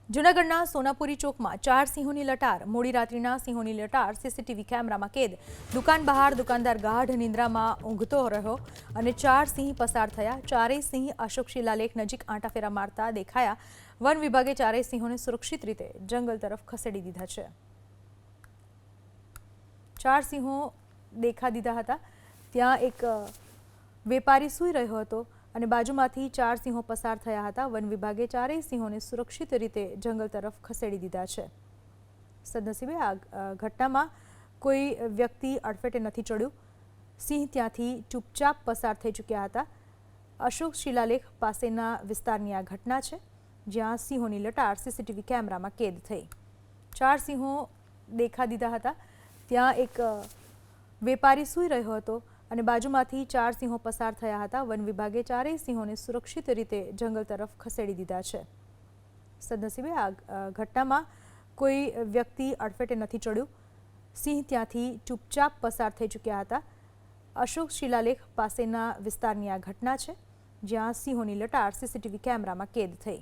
જૂનાગઢના સોનાપુરી ચોકમાં 4 સિંહોની લટાર, મોડી રાત્રિના સિંહોની લટાર સીસીટીવી કેમેરામાં કેદ। દુકાન બહાર દુકાનદાર ગાઢ નિંદ્રામાં ઊંઘતો રહ્યો અને 4 સિંહ પસાર થયા। ચારેય સિંહ અશોક શિલાલેખ નજીક આંટાફેરા મારતા દેખાયા। વન વિભાગે ચારેય સિંહોને સુરક્ષિત રીતે જંગલ તરફ ખસેડી દીધા છે। 4 સિંહો દેખા દીધા હતા। ત્યાં એક વેપારી સૂઈ રહ્યો હતો અને બાજુમાંથી 4 સિંહો પસાર થયા હતા। વન વિભાગે ચારેય સિંહોને સુરક્ષિત રીતે જંગલ તરફ ખસેડી દીધા છે। સદનસીબે આ ઘટનામાં કોઈ વ્યક્તિ અડફેટે નથી ચડ્યું। સિંહ ત્યાંથી ચૂપચાપ પસાર થઈ ચૂક્યા હતા। અશોક શિલાલેખ પાસેના વિસ્તારની આ ઘટના છે, જ્યાં સિંહોની લટાર સીસીટીવી કેમેરામાં કેદ થઈ। 4 સિંહો દેખા દીધા હતા। ત્યાં એક વેપારી સૂઈ રહ્યો હતો અને બાજુમાંથી 4 સિંહો પસાર થયા હતા। વન વિભાગે ચારેય સિંહોને સુરક્ષિત રીતે જંગલ તરફ ખસેડી દીધા છે। સદનસીબે આ ઘટનામાં કોઈ વ્યક્તિ અડફેટે નથી ચડ્યું। સિંહ ત્યાંથી ચૂપચાપ પસાર થઈ ચૂક્યા હતા। અશોક શિલાલેખ પાસેના વિસ્તારની આ ઘટના છે, જ્યાં સિંહોની લટાર સીસીટીવી કેમેરામાં કેદ થઈ।